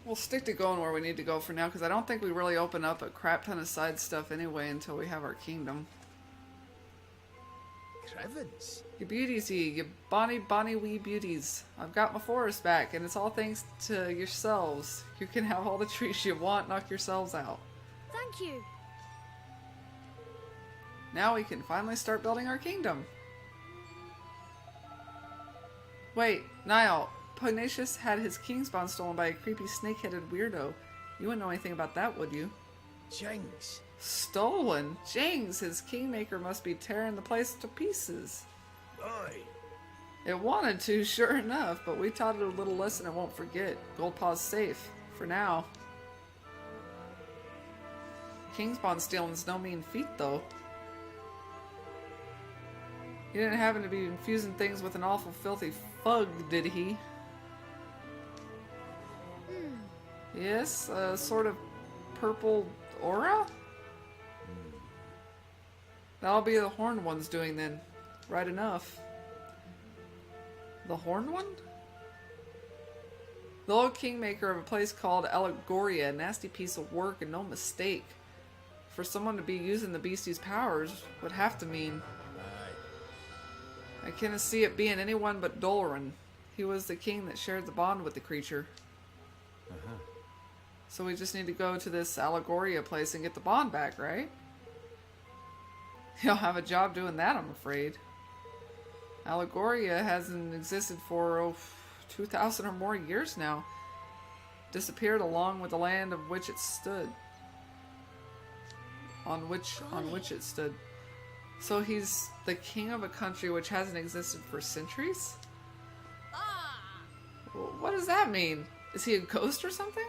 We'll stick to going where we need to go for now, because I don't think we really open up a crap ton of side stuff anyway until we have our kingdom. Crevens? You beauties, you bonny wee beauties. I've got my forest back, and it's all thanks to yourselves. You can have all the trees you want, knock yourselves out. Thank you. Now we can finally start building our kingdom. Wait, Niall, Pugnacious had his king spawn stolen by a creepy snake-headed weirdo. You wouldn't know anything about that, would you? Jings. Stolen? Jings, his kingmaker must be tearing the place to pieces. Aye. It wanted to, sure enough, but we taught it a little lesson it won't forget. Goldpaw's safe. For now. King spawn stealing's no mean feat, though. He didn't happen to be infusing things with an awful filthy fug, did he? Yes, a sort of purple aura? That'll be the horned one's doing then. Right enough. The horned one? The old kingmaker of a place called Allegoria, a nasty piece of work and no mistake. For someone to be using the beastie's powers would have to mean... I can't see it being anyone but Doloran. He was the king that shared the bond with the creature. So we just need to go to this Allegoria place and get the bond back, right? He'll have a job doing that, I'm afraid. Allegoria hasn't existed for 2,000 or more years now. Disappeared along with the land of which it stood. On which it stood. So he's the king of a country which hasn't existed for centuries? What does that mean? Is he a ghost or something?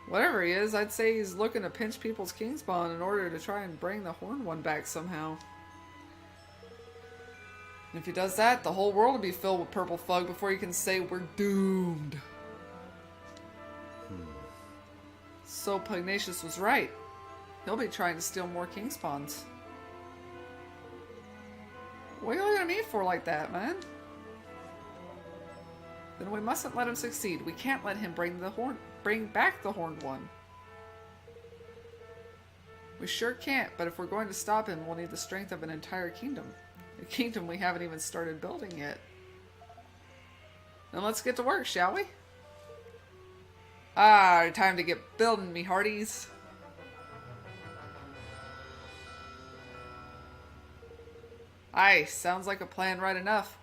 Whatever he is, I'd say he's looking to pinch people's king spawn in order to try and bring the horned one back somehow. And if he does that, the whole world will be filled with purple fug before you can say we're doomed. So Pugnacious was right. He'll be trying to steal more king spawns. What are you looking at me for like that, man? Then we mustn't let him succeed. We can't let him bring back the horned one. We sure can't, but if we're going to stop him, we'll need the strength of an entire kingdom. A kingdom we haven't even started building yet. Then let's get to work, shall we? Time to get building, me hearties. Aye, sounds like a plan right enough.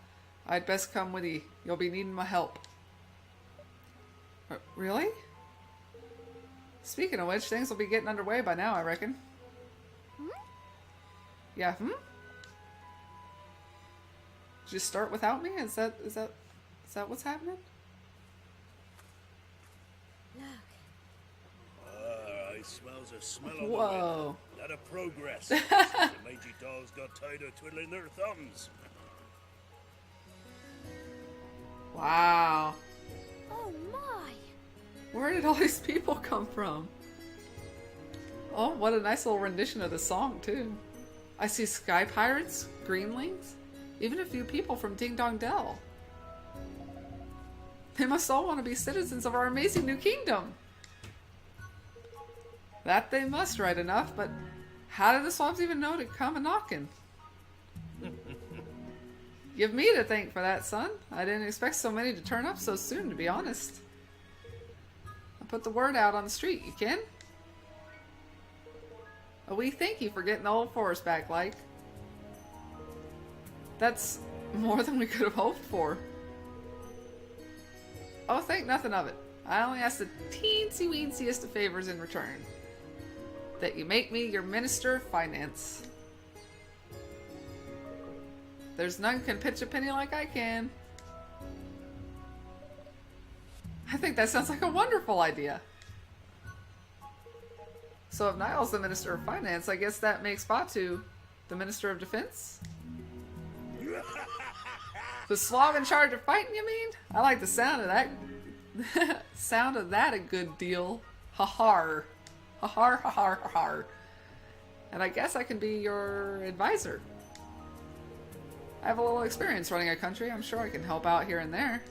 I'd best come with ye. You'll be needing my help. Really? Speaking of which, things will be getting underway by now, I reckon. Yeah, Did you start without me? Is that what's happening? I smells a smell of Whoa. a lot of progress. The mangy dolls got tired of twiddling their thumbs. Wow. Oh my! Where did all these people come from? Oh, what a nice little rendition of the song, too. I see sky pirates, greenlings, even a few people from Ding Dong Dell. They must all want to be citizens of our amazing new kingdom. That they must, right enough, but how did the swabs even know to come a-knocking? Give me to thank for that, son. I didn't expect so many to turn up so soon, to be honest. I put the word out on the street, you ken? A wee thank you for getting the old forest back, like. That's more than we could have hoped for. Oh, think nothing of it. I only ask the teensy-weensiest of favors in return. That you make me your Minister of Finance. There's none can pitch a penny like I can. I think that sounds like a wonderful idea. So if Niall's the Minister of Finance, I guess that makes Batu the Minister of Defense? The Slav in charge of fighting, you mean? I like the sound of that. Sound of that a good deal. Ha-har. Ha-har, ha-har, ha-har. And I guess I can be your advisor. I have a little experience running a country. I'm sure I can help out here and there.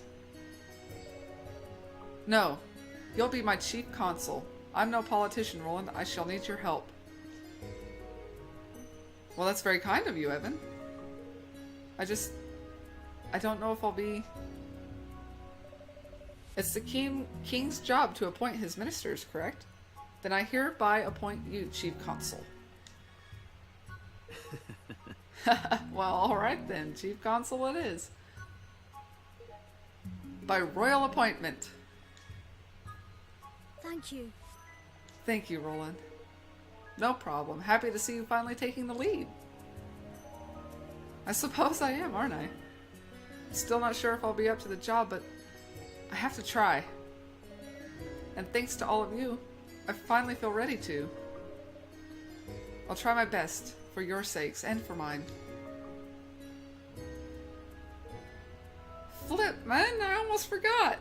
No, you'll be my chief consul. I'm no politician, Roland. I shall need your help. Well, that's very kind of you, Evan. I don't know if I'll be... It's the king's job to appoint his ministers, correct? Then I hereby appoint you chief consul. Well, alright then. Chief consul it is. By royal appointment. Thank you. Thank you, Roland. No problem. Happy to see you finally taking the lead. I suppose I am, aren't I? Still not sure if I'll be up to the job, but I have to try. And thanks to all of you, I finally feel ready to. I'll try my best, for your sakes and for mine. Flip, man, I almost forgot.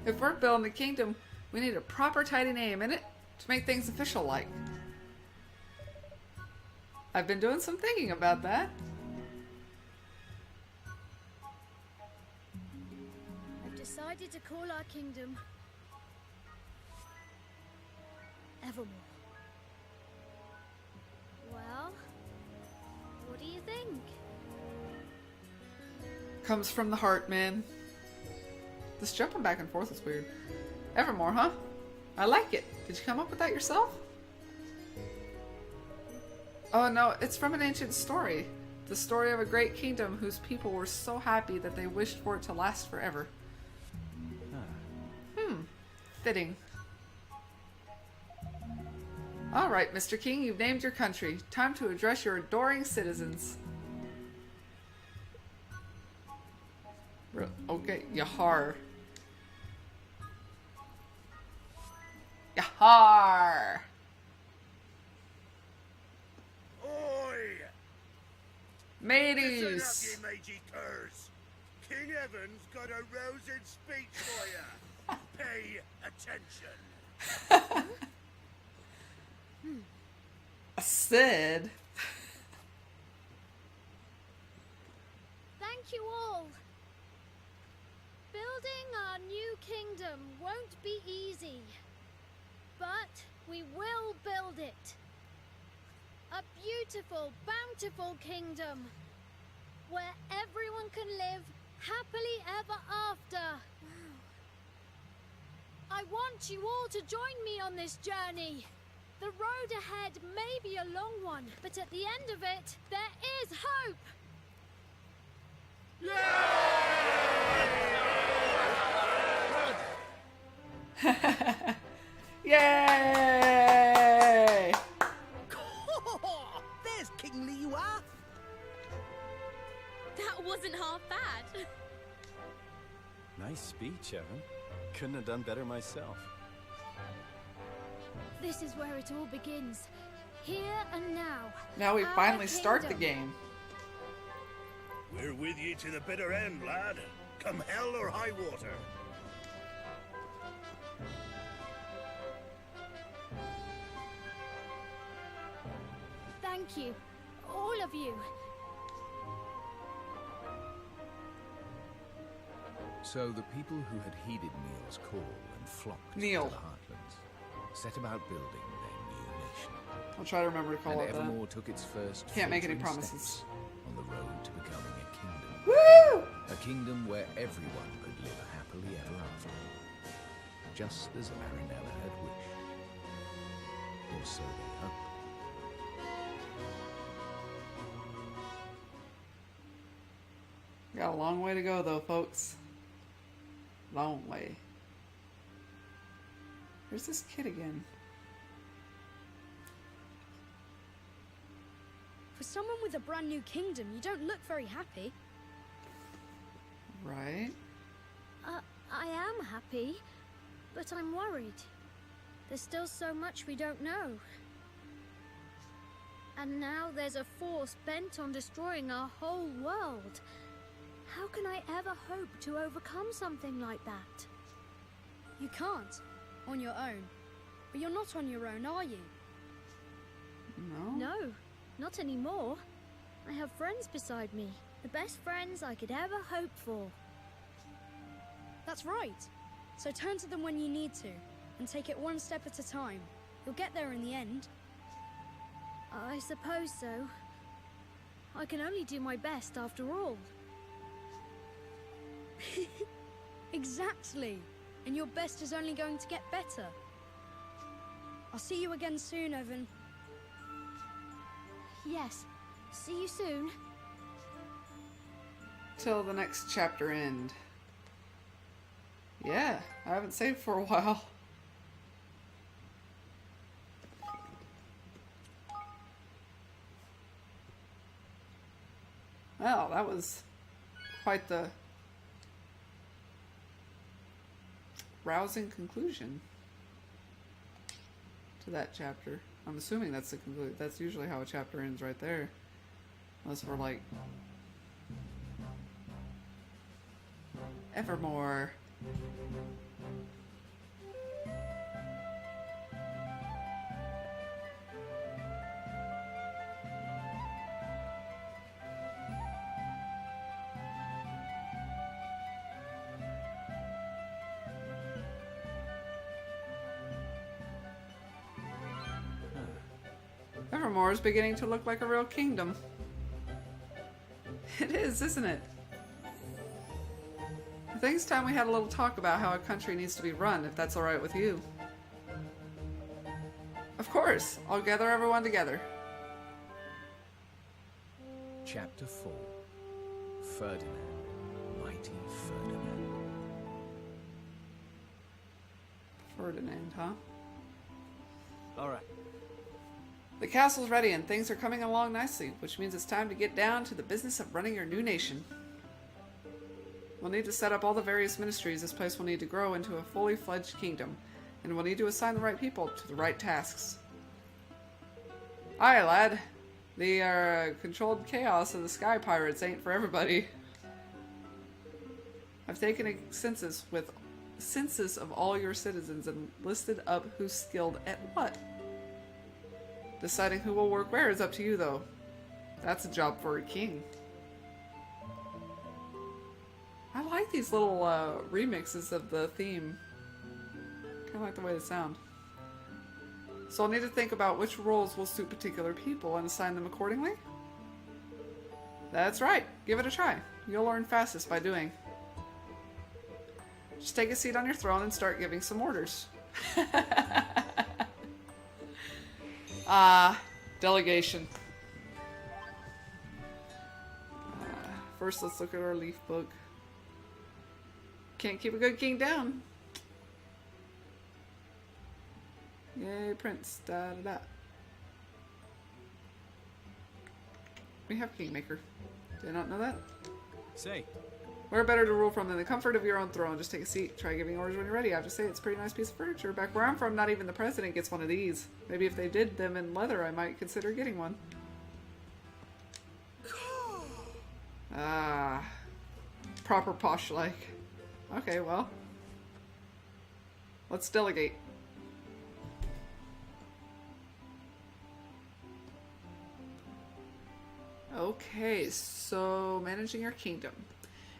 If we're building a kingdom, we need a proper tidy name in it to make things official like. I've been doing some thinking about that. I've decided to call our kingdom Evermore. Well, what do you think? Comes from the heart, man. This jumping back and forth is weird. Evermore, huh? I like it. Did you come up with that yourself? Oh no, it's from an ancient story. The story of a great kingdom whose people were so happy that they wished for it to last forever. Fitting. Alright, Mr. King, you've named your country. Time to address your adoring citizens. Okay, Yahar. Yahar! Oi! Mateys! Listen up, you mangy curs. King Evan's got a rousing speech for you. Pay attention. Sid? Thank you all. Building our new kingdom won't be easy, but we will build it. A beautiful, bountiful kingdom where everyone can live happily ever after. I want you all to join me on this journey. The road ahead may be a long one, but at the end of it, there is hope. Yay! There's King Liwa. That wasn't half bad. Nice speech, Evan. Couldn't have done better myself. This is where it all begins. Here and now. Now we Our finally start the kingdom. game. We're with you to the bitter end, lad. Come hell or high water. Thank you, all of you. So the people who had heeded Neil's call and flocked Neil. to the Heartlands set about building their new nation. I'll try to remember to call And it that. Evermore took its first Can't make any faltering promises. steps on the road to becoming a kingdom. Woo! A kingdom where everyone could live happily ever after. Just as Marinella had wished. Or so they hoped. Got a long way to go though, folks. Long way. Where's this kid again? For someone with a brand new kingdom, you don't look very happy. Right? I am happy, but I'm worried. There's still so much we don't know. And now there's a force bent on destroying our whole world. How can I ever hope to overcome something like that? You can't, on your own. But you're not on your own, are you? No? No, not anymore. I have friends beside me. The best friends I could ever hope for. That's right. So turn to them when you need to, and take it one step at a time. You'll get there in the end. I suppose so. I can only do my best after all. Exactly. And your best is only going to get better. I'll see you again soon, Evan. Yes. See you soon. Till the next chapter end. Yeah, I haven't saved for a while. Well, that was quite the rousing conclusion to that chapter. I'm assuming that's the conclusion. That's usually how a chapter ends, right there. Unless we're like Evermore. Evermore is beginning to look like a real kingdom. It is, isn't it? I think it's time we had a little talk about how a country needs to be run, if that's alright with you. Of course, I'll gather everyone together. Chapter 4. Ferdinand. Mighty Ferdinand. Ferdinand, huh? All right. The castle's ready and things are coming along nicely, which means it's time to get down to the business of running your new nation. We'll need to set up all the various ministries. This place will need to grow into a fully fledged kingdom, and we'll need to assign the right people to the right tasks. Aye, lad. The controlled chaos of the sky pirates ain't for everybody. I've taken a census of all your citizens and listed up who's skilled at what. Deciding who will work where is up to you, though. That's a job for a king. I like these little remixes of the theme. Kind of like the way they sound. So I'll need to think about which roles will suit particular people and assign them accordingly. That's right. Give it a try. You'll learn fastest by doing. Just take a seat on your throne and start giving some orders. Delegation. First, let's look at our leaf book. Can't keep a good king down. Yay, prince. Da da da. We have Kingmaker. Did I not know that? Say, Where better to rule from than the comfort of your own throne? Just take a seat. Try giving orders when you're ready. I have to say, it's a pretty nice piece of furniture. Back where I'm from, not even the president gets one of these. Maybe if they did them in leather, I might consider getting one. Ah. Proper posh-like. Okay, well. Let's delegate. Okay, so managing your kingdom.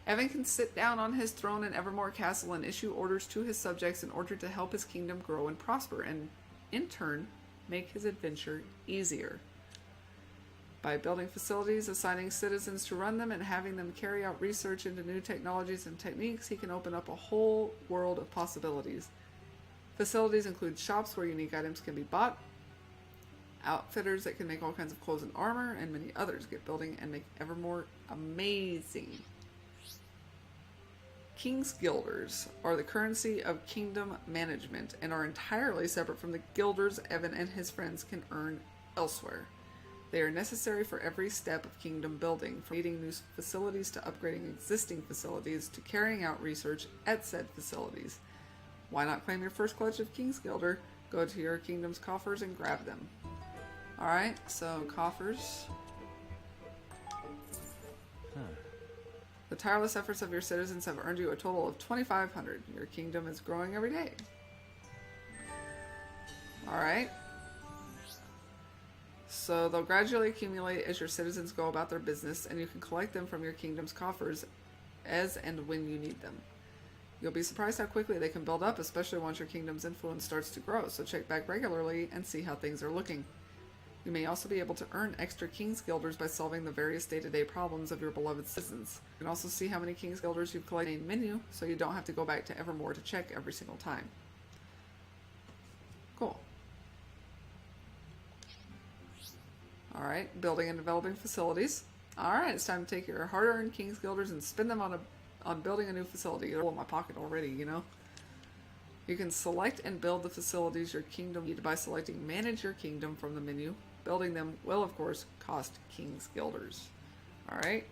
Evan can sit down on his throne in Evermore Castle and issue orders to his subjects in order to help his kingdom grow and prosper, and in turn, make his adventure easier. By building facilities, assigning citizens to run them, and having them carry out research into new technologies and techniques, he can open up a whole world of possibilities. Facilities include shops where unique items can be bought, outfitters that can make all kinds of clothes and armor, and many others get building and make Evermore amazing. King's Guilders are the currency of kingdom management and are entirely separate from the guilders Evan and his friends can earn elsewhere. They are necessary for every step of kingdom building, from creating new facilities to upgrading existing facilities to carrying out research at said facilities. Why not claim your first clutch of King's Guilder? Go to your kingdom's coffers and grab them. Alright, so coffers. The tireless efforts of your citizens have earned you a total of 2,500. Your kingdom is growing every day. Alright. So they'll gradually accumulate as your citizens go about their business, and you can collect them from your kingdom's coffers as and when you need them. You'll be surprised how quickly they can build up, especially once your kingdom's influence starts to grow, so check back regularly and see how things are looking. You may also be able to earn extra King's Guilders by solving the various day-to-day problems of your beloved citizens. You can also see how many King's Guilders you've collected in the main menu, so you don't have to go back to Evermore to check every single time. Cool. Alright, building and developing facilities. Alright, it's time to take your hard-earned King's Guilders and spend them on building a new facility. They're all in my pocket already, you know? You can select and build the facilities your kingdom needs by selecting Manage Your Kingdom from the menu. Building them will, of course, cost King's Guilders. Alright.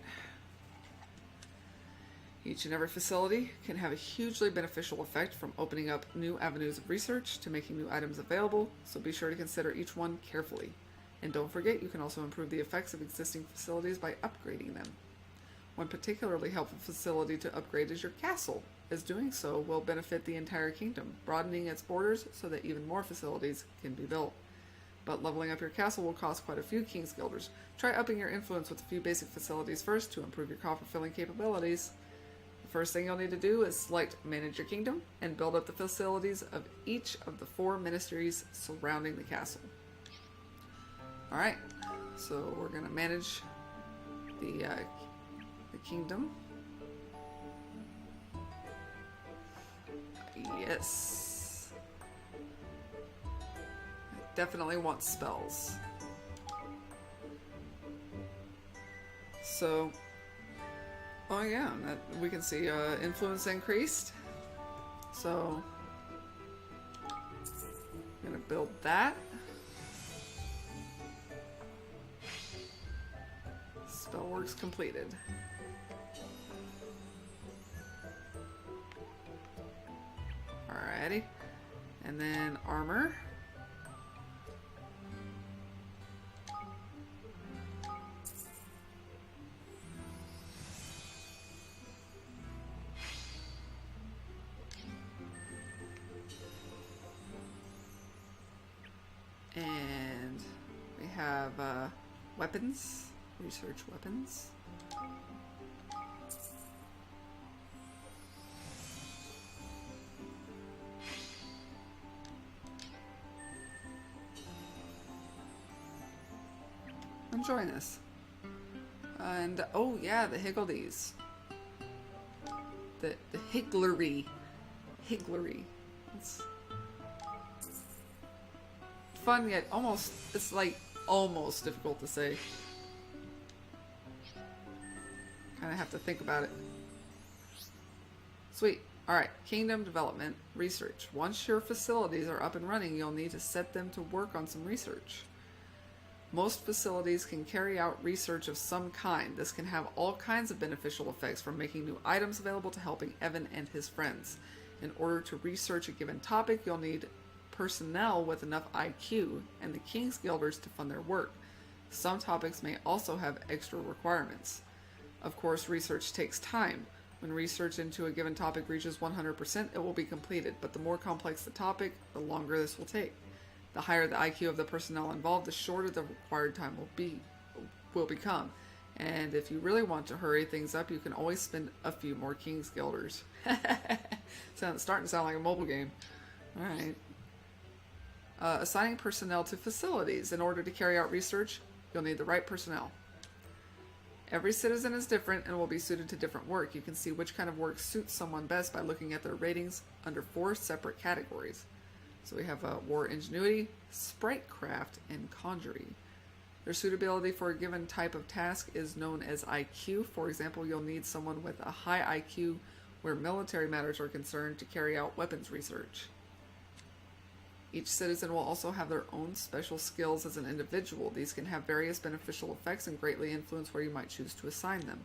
Each and every facility can have a hugely beneficial effect, from opening up new avenues of research to making new items available, so be sure to consider each one carefully. And don't forget, you can also improve the effects of existing facilities by upgrading them. One particularly helpful facility to upgrade is your castle, as doing so will benefit the entire kingdom, broadening its borders so that even more facilities can be built. But leveling up your castle will cost quite a few King's Guilders. Try upping your influence with a few basic facilities first to improve your coffer-filling capabilities. The first thing you'll need to do is select Manage Your Kingdom and build up the facilities of each of the 4 ministries surrounding the castle. Alright, so we're going to manage the kingdom. Yes. I definitely want spells. So, oh yeah, that we can see influence increased. So, I'm gonna build that. Spell works completed. Alrighty. And then armor. And we have weapons. Research weapons. Enjoying this. And oh yeah, the higgledies. The higglery. Higglery. It's fun yet almost, it's like almost difficult to say. Kinda have to think about it. Sweet. Alright, kingdom development, research. Once your facilities are up and running, you'll need to set them to work on some research. Most facilities can carry out research of some kind. This can have all kinds of beneficial effects, from making new items available to helping Evan and his friends. In order to research a given topic, you'll need personnel with enough IQ and the King's Guilders to fund their work. Some topics may also have extra requirements. Of course, research takes time. When research into a given topic reaches 100%, it will be completed, but the more complex the topic, the longer this will take. The higher the IQ of the personnel involved, the shorter the required time will become. And if you really want to hurry things up, you can always spend a few more King's Guilders. Starting to sound like a mobile game. Alright. Assigning personnel to facilities. In order to carry out research, you'll need the right personnel. Every citizen is different and will be suited to different work. You can see which kind of work suits someone best by looking at their ratings under 4 separate categories. So we have War Ingenuity, Spritecraft, and Conjury. Their suitability for a given type of task is known as IQ. For example, you'll need someone with a high IQ where military matters are concerned to carry out weapons research. Each citizen will also have their own special skills as an individual. These can have various beneficial effects and greatly influence where you might choose to assign them.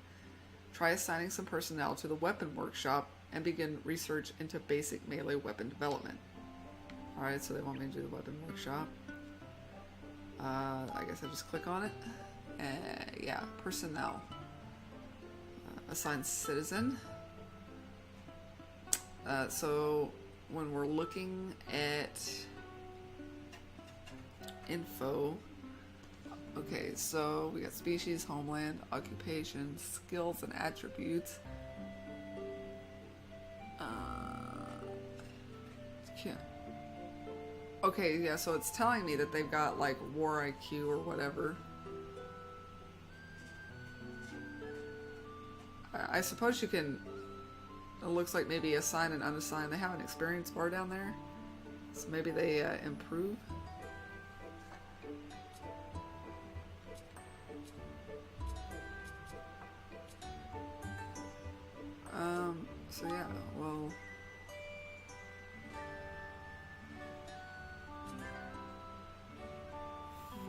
Try assigning some personnel to the weapon workshop and begin research into basic melee weapon development. Alright, so they want me to do the weapon workshop. I guess I just click on it. Yeah, personnel. Assign citizen. So when we're looking at info, okay, so we got species, homeland, occupation, skills and attributes. Yeah. Okay, yeah, so it's telling me that they've got like war IQ or whatever. I suppose you can, it looks like maybe assign and unassign. They have an experience bar down there, so maybe they improve. So yeah, well,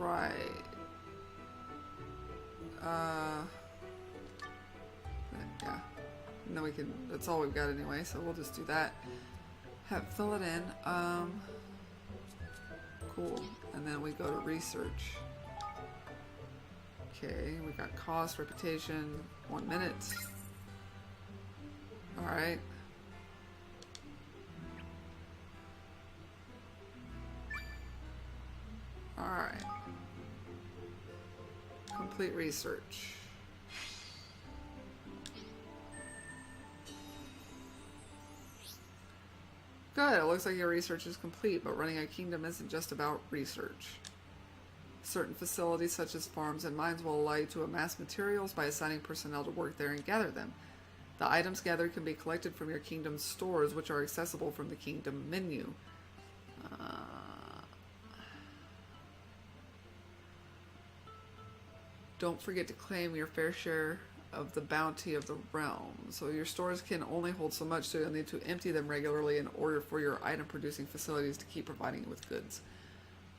right. Yeah. And then we can, that's all we've got anyway, so we'll just do that. Fill it in. Cool. And then we go to research. Okay, we got cost, reputation, 1 minute. Alright. Alright. Complete research. Good, it looks like your research is complete, but running a kingdom isn't just about research. Certain facilities, such as farms and mines, will allow you to amass materials by assigning personnel to work there and gather them. The items gathered can be collected from your kingdom's stores, which are accessible from the kingdom menu. Don't forget to claim your fair share of the bounty of the realm. So your stores can only hold so much, so you'll need to empty them regularly in order for your item producing facilities to keep providing you with goods.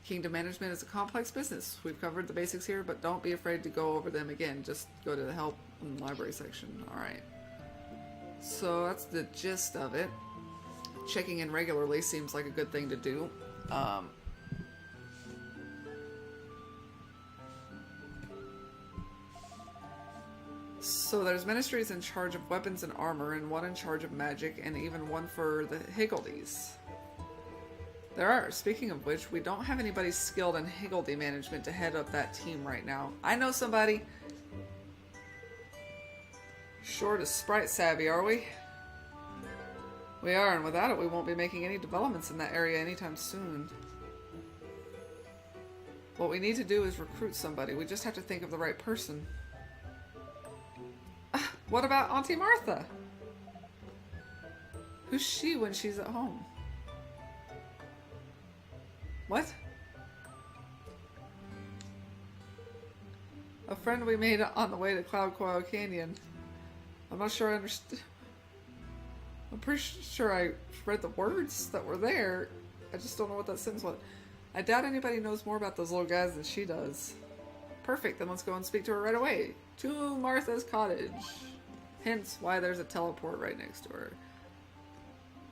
Kingdom management is a complex business. We've covered the basics here, but don't be afraid to go over them again. Just go to the help and library section. Alright. So that's the gist of it. Checking in regularly seems like a good thing to do. So there's ministries in charge of weapons and armor, and one in charge of magic, and even one for the Higgledies. There are. Speaking of which, we don't have anybody skilled in Higgledy management to head up that team right now. I know somebody. Short of sprite savvy, are we? We are, and without it, we won't be making any developments in that area anytime soon. What we need to do is recruit somebody. We just have to think of the right person. What about Auntie Martha? Who's she when she's at home? What? A friend we made on the way to Cloud Coil Canyon. I'm not sure I understood. I'm pretty sure I read the words that were there. I just don't know what that sentence was. I doubt anybody knows more about those little guys than she does. Perfect, then let's go and speak to her right away. To Martha's cottage. Hence why there's a teleport right next to her.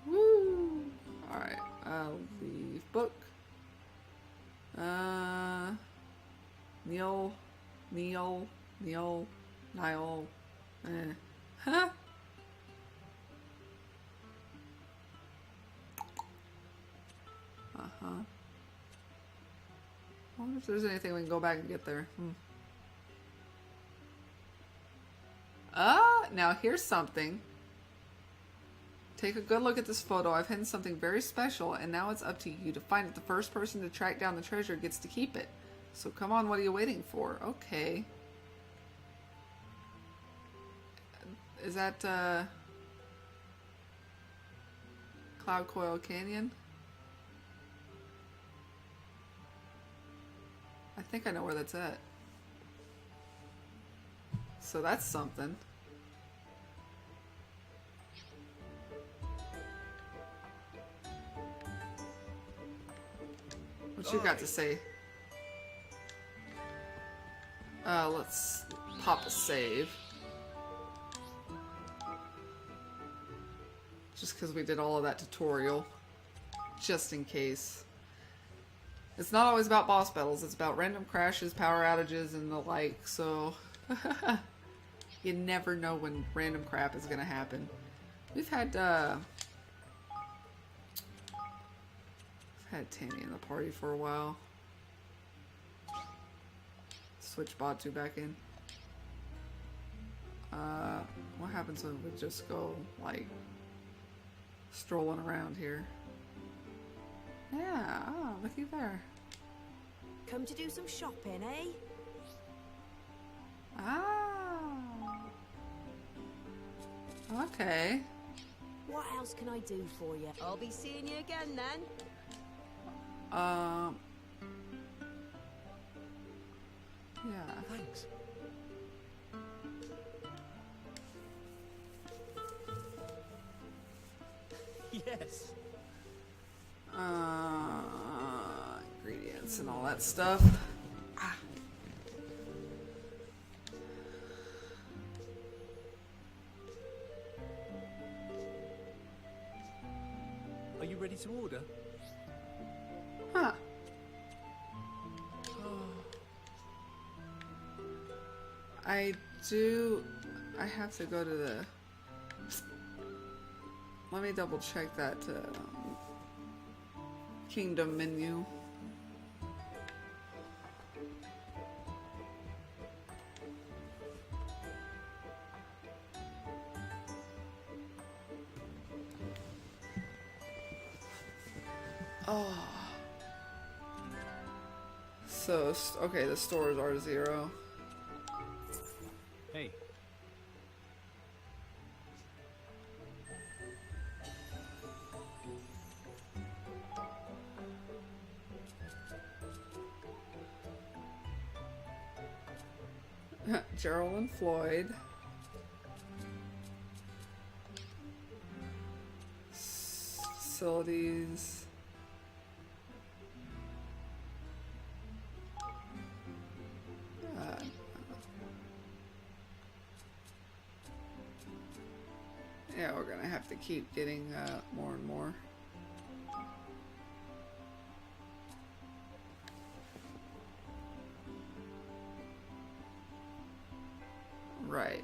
Woo! Alright, I'll leave book. Niall. Huh? Uh-huh. I wonder if there's anything we can go back and get there. Now here's something. Take a good look at this photo. I've hidden something very special, and now it's up to you to find it. The first person to track down the treasure gets to keep it. So come on, what are you waiting for? Okay. Is that, Cloud Coil Canyon? I think I know where that's at. So that's something. What you got to say? Let's pop a save. Just because we did all of that tutorial. Just in case. It's not always about boss battles, it's about random crashes, power outages, and the like, so... you never know when random crap is gonna happen. We've had Tanny in the party for a while. Switch Batu back in. What happens when we just go, like, strolling around here? Yeah, oh, looky there. Come to do some shopping, eh? Ah. Okay. What else can I do for you? I'll be seeing you again then. Yeah. Thanks. Yes. Ingredients and all that stuff. Ah. Are you ready to order? Huh. I have to go to the... Let me double check that kingdom menu. Oh. So, okay, the stores are 0. Hey. Gerald and Floyd. Facilities. Yeah, we're gonna have to keep getting more and more. Right.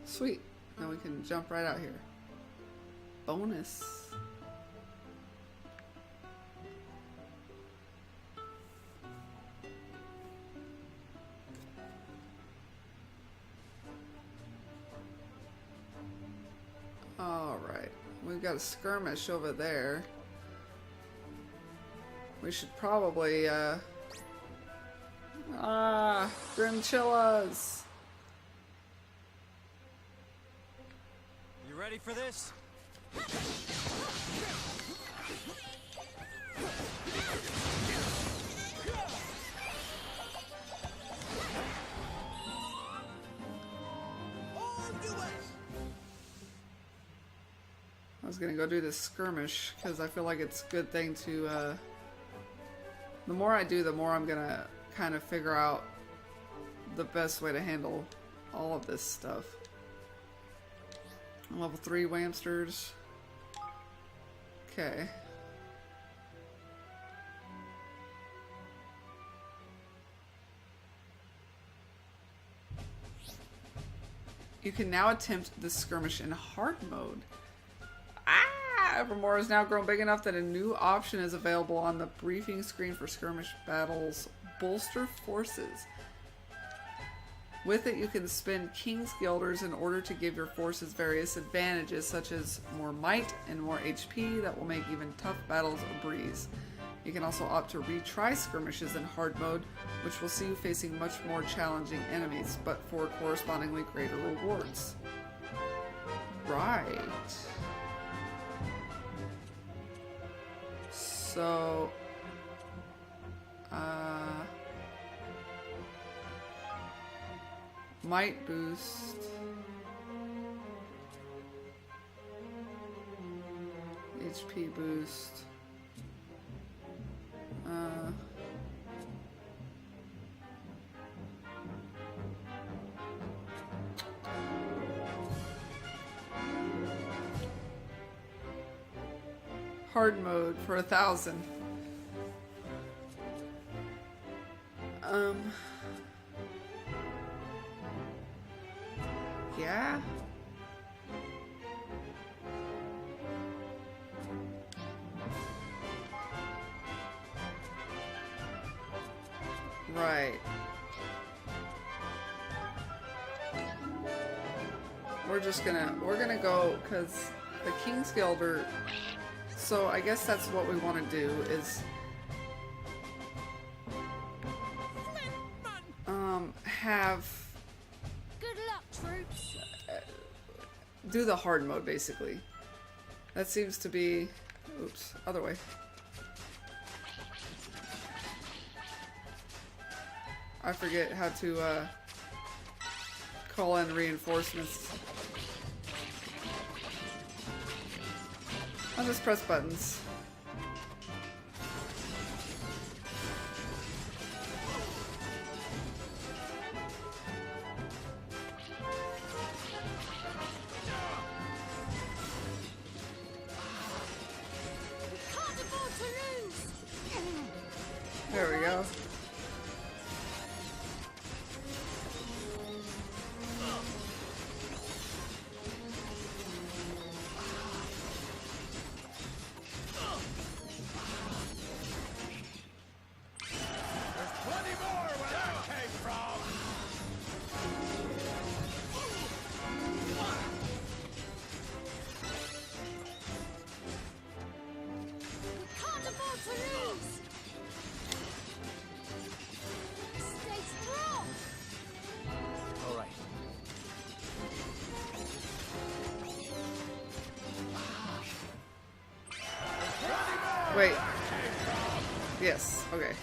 Sweet. Now we can jump right out here. Bonus. Alright. We've got a skirmish over there. We should probably, Grimchillas! You ready for this? I was gonna go do this skirmish, because I feel like it's a good thing to, the more I do, the more I'm gonna kind of figure out the best way to handle all of this stuff. Level 3 Whamsters. Okay. You can now attempt the skirmish in hard mode. Evermore has now grown big enough that a new option is available on the briefing screen for skirmish battles. Bolster forces. With it, you can spend King's Guilders in order to give your forces various advantages, such as more might and more HP that will make even tough battles a breeze. You can also opt to retry skirmishes in hard mode, which will see you facing much more challenging enemies, but for correspondingly greater rewards. Right. So, might boost. HP boost. Hard mode for 1,000. Yeah. Right. we're gonna go, because the King's Guild are, so I guess that's what we want to do, is have, Good luck, troops. do the hard mode, basically. That seems to be, oops, other way. I forget how to, call in reinforcements. I'll just press buttons. Can't afford to lose. There we go. Plenty more where that came from! We can't afford to lose. Stay strong. All right. Wait. Yes, okay.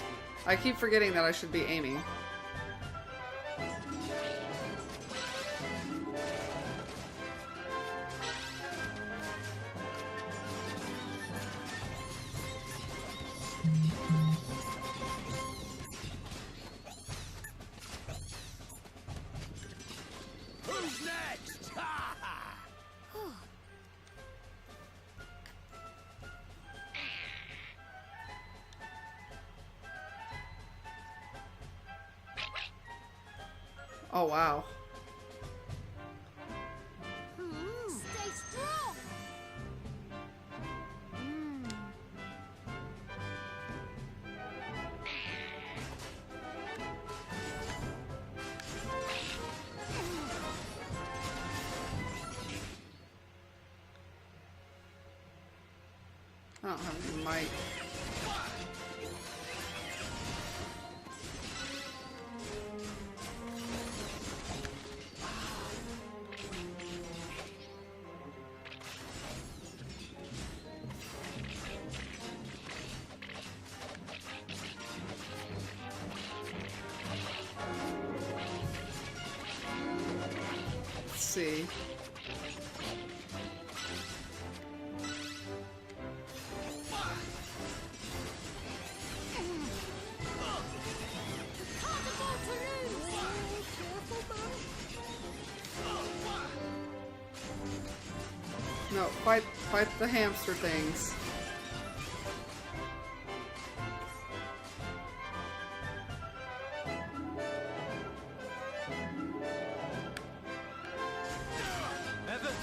I keep forgetting that I should be aiming. Who's next? Ha ha! Oh, wow. Stay strong. I don't have any might. Let's see. Can't afford to lose. No, fight the hamster things. Evan!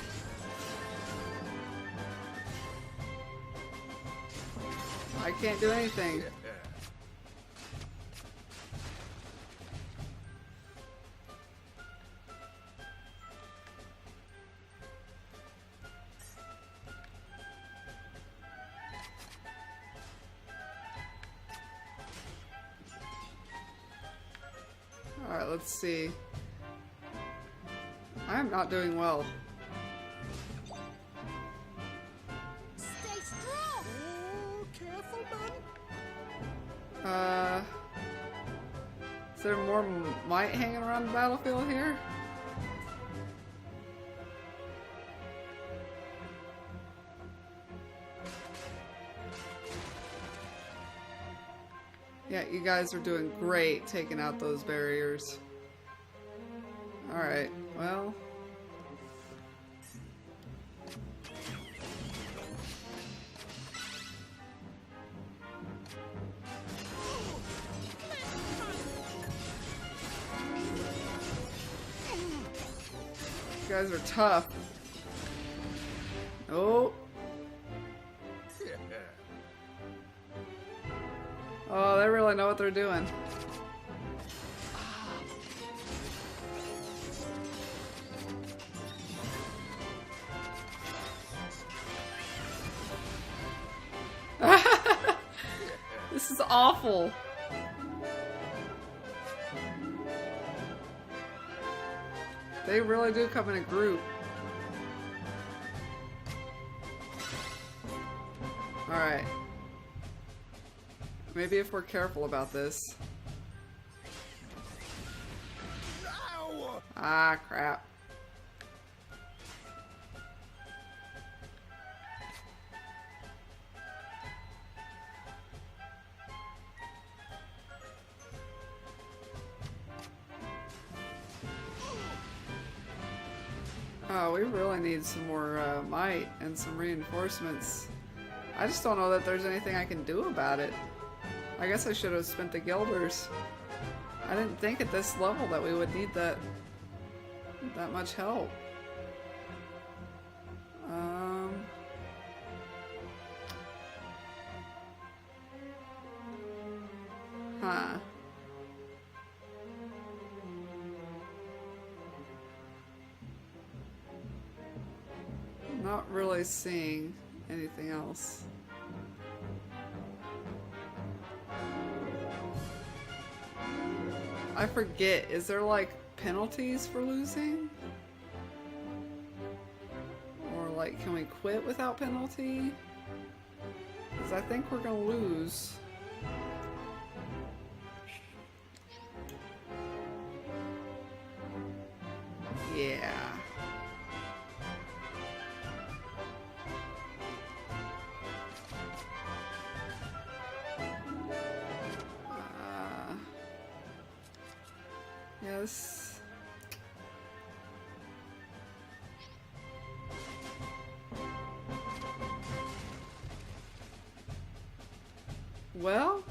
I can't do anything. Alright, let's see. I am not doing well. Stay strong. Careful, man. Is there more might hanging around the battlefield here? Yeah, you guys are doing great taking out those barriers. Alright, well. You guys are tough. Oh. Oh, they really know what they're doing. is awful. They really do come in a group. Alright. Maybe if we're careful about this. No! Ah, crap. Oh, we really need some more might and some reinforcements. I just don't know that there's anything I can do about it. I guess I should have spent the guilders. I didn't think at this level that we would need that much help. Huh. Not really seeing anything else. I forget, is there like penalties for losing? Or like, can we quit without penalty? Because I think we're gonna lose. Yeah. Yes. Well,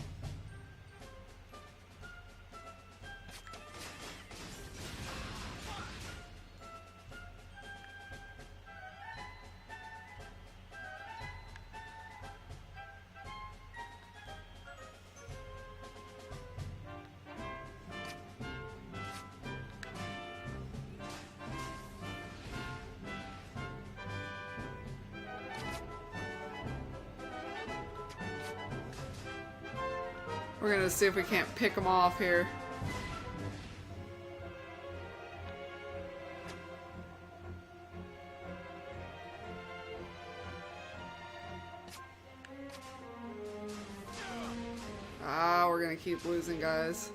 we're gonna see if we can't pick them off here. Ah, we're gonna keep losing, guys.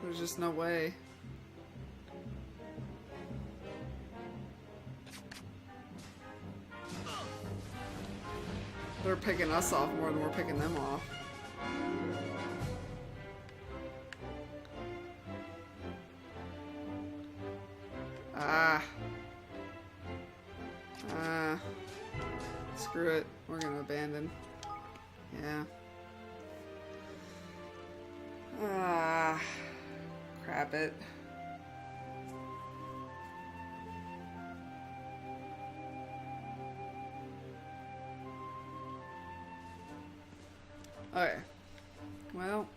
There's just no way. They're picking us off more than we're picking them off. Screw it. We're gonna abandon. Yeah. Crap it. Okay. Well,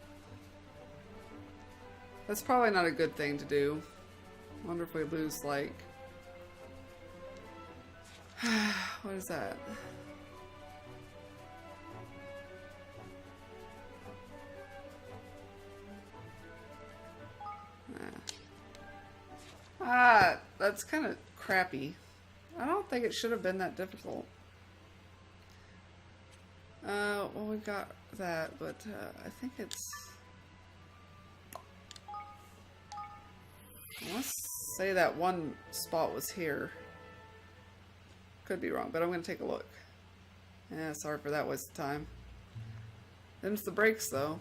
that's probably not a good thing to do. Wonder if we lose, like... what is that? That's kind of crappy. I don't think it should have been that difficult. Well, we got that, but I think it's... Let's say that one spot was here. Could be wrong, but I'm going to take a look. Yeah, sorry for that waste of time. Them's the brakes, though.